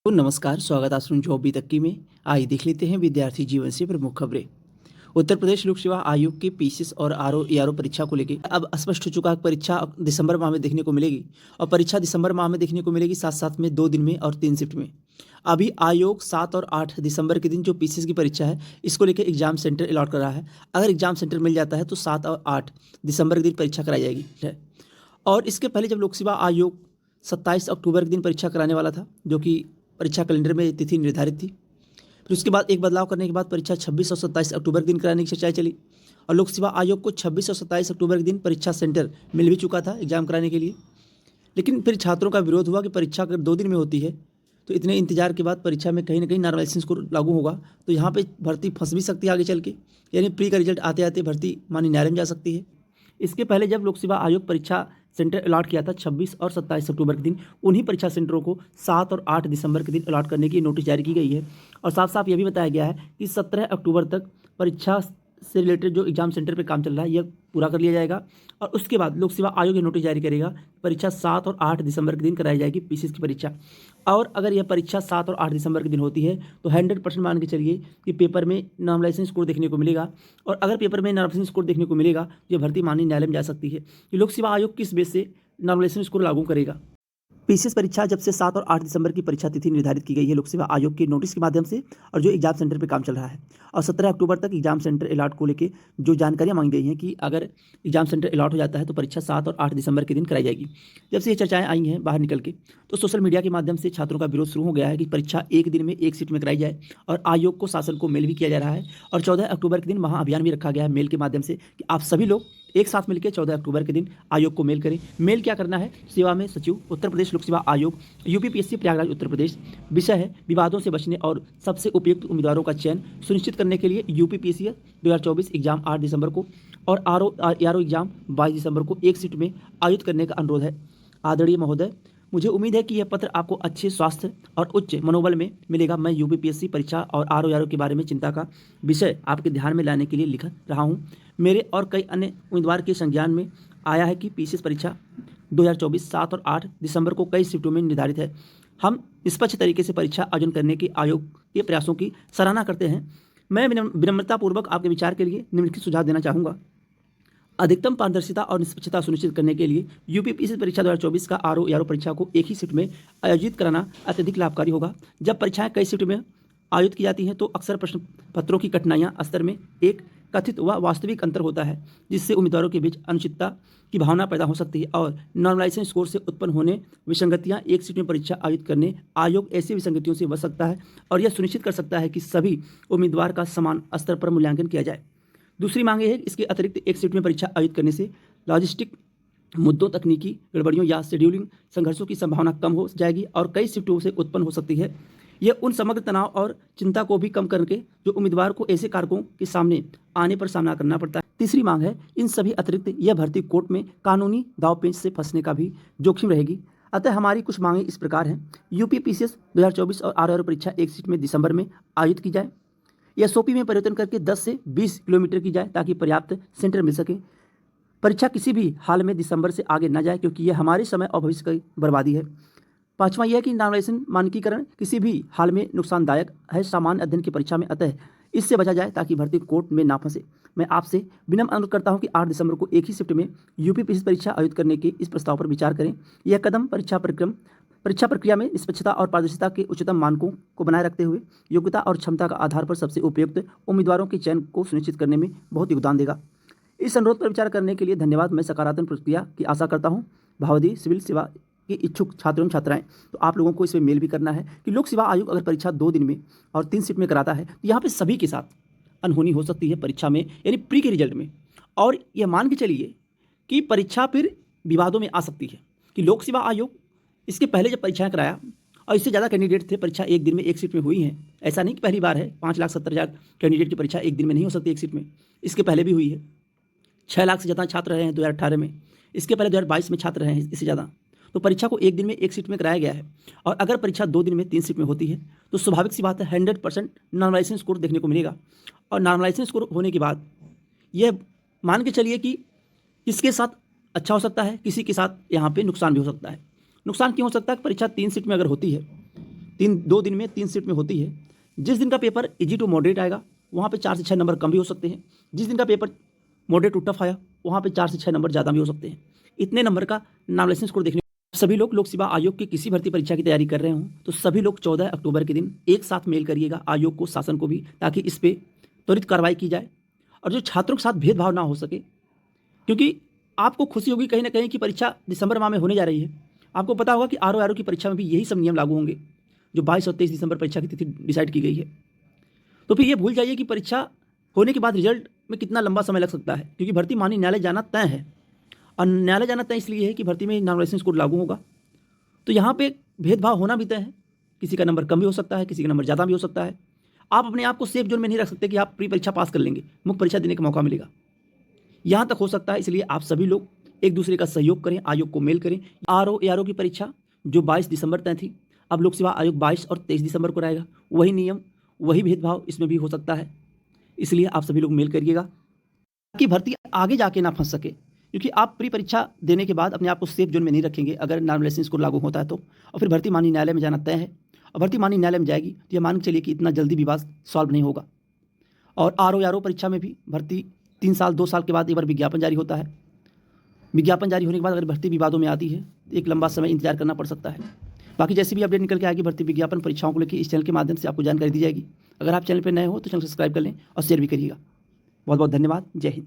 तो नमस्कार, स्वागत आप सुन जॉब भी तक की में। आइए देख लेते हैं विद्यार्थी जीवन से प्रमुख खबरें। उत्तर प्रदेश लोक सेवा आयोग के पीसीएस और आरओ ईआरओ परीक्षा को लेकर अब स्पष्ट हो चुका है कि परीक्षा दिसंबर माह में देखने को मिलेगी और परीक्षा दिसंबर माह में देखने को मिलेगी, साथ साथ में 2 दिन में और 3 शिफ्ट में। अभी आयोग 7 और 8 दिसंबर के दिन जो पीसीएस की परीक्षा है, इसको लेकर एग्जाम सेंटर अलॉट कर रहा है। अगर एग्जाम सेंटर मिल जाता है तो 7 और 8 दिसंबर के दिन परीक्षा कराई जाएगी और इसके पहले जब लोक सेवा आयोग 27 अक्टूबर के दिन परीक्षा कराने वाला था, जो कि परीक्षा कैलेंडर में तिथि निर्धारित थी, फिर उसके बाद एक बदलाव करने के बाद परीक्षा 26 और 27 अक्टूबर के दिन कराने की चर्चाएं चली और लोक सेवा आयोग को 26 और 27 अक्टूबर के दिन परीक्षा सेंटर मिल भी चुका था एग्जाम कराने के लिए। लेकिन फिर छात्रों का विरोध हुआ कि परीक्षा अगर 2 दिन में होती है तो इतने इंतजार के बाद परीक्षा में कहीं ना कहीं नॉर्मलाइजेशन स्कोर लागू होगा, तो यहाँ पे भर्ती फंस भी सकती है आगे चल के, यानी प्री का रिजल्ट आते आते भर्ती मानी न्यायालय में जा सकती है। इसके पहले जब लोक सेवा आयोग परीक्षा सेंटर अलॉट किया था 26 और 27 अक्टूबर के दिन, उन्हीं परीक्षा सेंटरों को 7 और 8 दिसंबर के दिन अलॉट करने की नोटिस जारी की गई है और साफ साफ यह भी बताया गया है कि 17 अक्टूबर तक परीक्षा से रिलेटेड जो एग्जाम सेंटर पे काम चल रहा है यह पूरा कर लिया जाएगा और उसके बाद लोक सेवा आयोग ये नोटिस जारी करेगा। परीक्षा 7 और 8 दिसंबर के दिन कराई जाएगी पीसीएस की परीक्षा। और अगर यह परीक्षा 7 और 8 दिसंबर के दिन होती है तो 100% मान के चलिए कि पेपर में नॉर्मलाइजेशन स्कोर देखने को मिलेगा और अगर पेपर में नॉर्मलाइजेशन स्कोर देखने को मिलेगा तो यह भर्ती माननीय न्यायालय में जा सकती है कि लोक सेवा आयोग किस बेस से नॉर्मलाइजेशन स्कोर लागू करेगा। पीसीएस परीक्षा जब से 7 और 8 दिसंबर की परीक्षा तिथि निर्धारित की गई है लोक सेवा आयोग के नोटिस के माध्यम से और जो एग्जाम सेंटर पे काम चल रहा है और 17 अक्टूबर तक एग्जाम सेंटर अलॉट को लेके जो जानकारियां मांगी गई हैं कि अगर एग्जाम सेंटर अलॉट हो जाता है तो परीक्षा 7 और 8 दिसंबर के दिन कराई जाएगी। जब से ये चर्चाएं आई हैं बाहर निकल के तो सोशल मीडिया के माध्यम से छात्रों का विरोध शुरू हो गया है कि परीक्षा एक दिन में एक सीट में कराई जाए और आयोग को शासन को मेल भी किया जा रहा है और 14 अक्टूबर के दिन महाअभियान भी रखा गया है मेल के माध्यम से कि आप सभी लोग एक साथ मिलकर 14 अक्टूबर के दिन आयोग को मेल करें। मेल क्या करना है? सेवा में सचिव उत्तर प्रदेश लोक सेवा आयोग यूपीपीएससी प्रयागराज उत्तर प्रदेश। विषय है विवादों से बचने और सबसे उपयुक्त उम्मीदवारों का चयन सुनिश्चित करने के लिए यूपीपीएससी 2024 एग्जाम 8 दिसंबर को और आरओ एग्जाम 22 दिसंबर को एक सीट में आयोजित करने का अनुरोध है। आदरणीय महोदय, मुझे उम्मीद है कि यह पत्र आपको अच्छे स्वास्थ्य और उच्च मनोबल में मिलेगा। मैं यूपीपीएससी परीक्षा और आरओ के बारे में चिंता का विषय आपके ध्यान में लाने के लिए लिख रहा हूं। मेरे और कई अन्य उम्मीदवार के संज्ञान में आया है कि पीसीएस परीक्षा 2024 7 और 8 दिसंबर को कई शिफ्टों में निर्धारित है। हम निष्पक्ष तरीके से परीक्षा आयोजन करने के आयोग के प्रयासों की सराहना करते हैं। मैं विनम्रतापूर्वक आपके विचार के लिए निम्नलिखित सुझाव देना चाहूँगा। अधिकतम पारदर्शिता और निष्पक्षता सुनिश्चित करने के लिए यूपीपीएससी परीक्षा 2024 का आरओ परीक्षा को एक ही शिफ्ट में आयोजित कराना अत्यधिक लाभकारी होगा। जब परीक्षाएं कई शिफ्ट में आयोजित की जाती हैं तो अक्सर प्रश्न पत्रों की कठिनाइयां स्तर में एक कथित व वास्तविक अंतर होता है, जिससे उम्मीदवारों के बीच अनिश्चितता की भावना पैदा हो सकती है और नॉर्मलाइजेशन स्कोर से उत्पन्न होने विसंगतियां एक सीट में परीक्षा आयोजित करने आयोग ऐसी विसंगतियों से बच सकता है और यह सुनिश्चित कर सकता है कि सभी उम्मीदवार का समान स्तर पर मूल्यांकन किया जाए। दूसरी मांग है इसके अतिरिक्त एक सीट में परीक्षा आयोजित करने से लॉजिस्टिक मुद्दों, तकनीकी गड़बड़ियों या शेड्यूलिंग संघर्षों की संभावना कम हो जाएगी और कई शिफ्टों से उत्पन्न हो सकती है। यह उन समग्र तनाव और चिंता को भी कम करके जो उम्मीदवार को ऐसे कारकों के सामने आने पर सामना करना पड़ता है। तीसरी मांग है इन सभी अतिरिक्त यह भर्ती कोर्ट में कानूनी दांवपेच से फंसने का भी जोखिम रहेगी। अतः हमारी कुछ मांगें इस प्रकार हैं। यूपीपीसीएस 2024 और आरओ परीक्षा एक सीट में दिसंबर में आयोजित की जाए। एसओपी में परिवर्तन करके 10 से 20 किलोमीटर की जाए ताकि पर्याप्त सेंटर मिल सके। परीक्षा किसी भी हाल में दिसंबर से आगे न जाए क्योंकि यह हमारे समय और भविष्य की बर्बादी है। पांचवा यह कि नॉर्मलाइजेशन मानकीकरण किसी भी हाल में नुकसानदायक है सामान्य अध्ययन की परीक्षा में, अतः इससे बचा जाए ताकि भर्ती कोर्ट में ना फंसे। मैं आपसे विनम्र अनुरोध करता हूं कि 8 दिसंबर को एक ही शिफ्ट में यूपीपीएससी परीक्षा आयोजित करने के इस प्रस्ताव पर विचार करें। यह कदम परीक्षा प्रक्रिया में निष्पक्षता और पारदर्शिता के उच्चतम मानकों को बनाए रखते हुए योग्यता और क्षमता का आधार पर सबसे उपयुक्त उम्मीदवारों के चयन को सुनिश्चित करने में बहुत योगदान देगा। इस अनुरोध पर विचार करने के लिए धन्यवाद। मैं सकारात्मक प्रतिक्रिया की आशा करता हूँ। भावदी सिविल सेवा के इच्छुक छात्र एवं छात्राएं, तो आप लोगों को इसमें मेल भी करना है कि लोक सेवा आयोग अगर परीक्षा 2 दिन में और 3 शिफ्ट में कराता है तो यहाँ पे सभी के साथ अनहोनी हो सकती है परीक्षा में, यानी प्री के रिजल्ट में। और यह मान के चलिए कि परीक्षा फिर विवादों में आ सकती है कि लोक सेवा आयोग इसके पहले जब परीक्षाएं कराया और इससे ज़्यादा कैंडिडेट थे, परीक्षा एक दिन में एक सीट में हुई हैं। ऐसा नहीं कि पहली बार है, 5,70,000 कैंडिडेट की परीक्षा एक दिन में नहीं हो सकती एक सीट में, इसके पहले भी हुई है। 6 लाख से ज़्यादा छात्र रहे हैं 2018 में, इसके पहले 2022 में छात्र रहे हैं इससे ज़्यादा। तो परीक्षा को एक दिन में एक सीट में कराया गया है और अगर परीक्षा 2 दिन में 3 सीट में होती है तो स्वाभाविक सी बात है 100% नॉर्मलाइजेशन स्कोर देखने को मिलेगा। और नॉर्मलाइजेशन स्कोर होने के बाद यह मान के चलिए कि किसके साथ अच्छा हो सकता है, किसी के साथ यहाँ पे नुकसान भी हो सकता है। नुकसान क्यों हो सकता है? परीक्षा 3 शिफ्ट में अगर होती है, दो दिन में 3 शिफ्ट में होती है। जिस दिन का पेपर इजी टू मॉडरेट आएगा वहाँ पे 4 से 6 नंबर कम भी हो सकते हैं। जिस दिन का पेपर मॉडरेट टू टफ आया वहाँ पे 4 से 6 नंबर ज़्यादा भी हो सकते हैं। इतने नंबर का नॉमिनेशन स्कोर देखने सभी लोग लोक सेवा आयोग की किसी भर्ती परीक्षा की तैयारी कर रहे हों तो सभी लोग 14 अक्टूबर के दिन एक साथ मेल करिएगा आयोग को, शासन को भी, ताकि इस पे त्वरित कार्रवाई की जाए और जो छात्रों के साथ भेदभाव ना हो सके। क्योंकि आपको खुशी होगी कहीं ना कहीं कि परीक्षा दिसंबर माह में होने जा रही है। आपको पता होगा कि आरओ की परीक्षा में भी यही सब नियम लागू होंगे जो 22 और 23 दिसंबर परीक्षा की तिथि डिसाइड की गई है। तो फिर ये भूल जाइए कि परीक्षा होने के बाद रिजल्ट में कितना लंबा समय लग सकता है, क्योंकि भर्ती मानी न्यायालय जाना तय है। और न्यायालय जाना तय इसलिए है कि भर्ती में नॉमिनेशन कोड लागू होगा। तो यहाँ पे भेदभाव होना भी तय है। किसी का नंबर कम भी हो सकता है, किसी का नंबर ज़्यादा भी हो सकता है। आप अपने आप को सेफ जोन में नहीं रख सकते कि आप प्री परीक्षा पास कर लेंगे, मुख्य परीक्षा देने का मौका मिलेगा, यहाँ तक हो सकता है। इसलिए आप सभी लोग एक दूसरे का सहयोग करें, आयोग को मेल करें। आरओ की परीक्षा जो 22 दिसंबर तय थी, अब लोक सेवा आयोग 22 और 23 दिसंबर को रहेगा। वही नियम, वही भेदभाव इसमें भी हो सकता है। इसलिए आप सभी लोग मेल करिएगा ताकि भर्ती आगे जाके ना फंस सके, क्योंकि आप प्री परीक्षा देने के बाद अपने आप को सेफ जोन में नहीं रखेंगे अगर नॉमिनेशन को लागू होता है तो। और फिर भर्ती मानी न्यायालय में जाना तय है, और भर्ती मानी न्यायालय में जाएगी तो ये मान के चलिए कि इतना जल्दी विवाद सॉल्व नहीं होगा। और आरओ परीक्षा में भी भर्ती 3 साल 2 साल के बाद एक बार विज्ञापन जारी होता है। विज्ञापन जारी होने के बाद अगर भर्ती विवादों में आती है तो एक लंबा समय इंतजार करना पड़ सकता है। बाकी जैसे भी अपडेट निकल के आएगी भर्ती विज्ञापन परीक्षाओं को लेकर इस चैनल के माध्यम से आपको जानकारी दी जाएगी। अगर आप चैनल पर नए हो तो चैनल सब्सक्राइब कर लें और शेयर भी करिएगा। बहुत बहुत धन्यवाद। जय हिंद।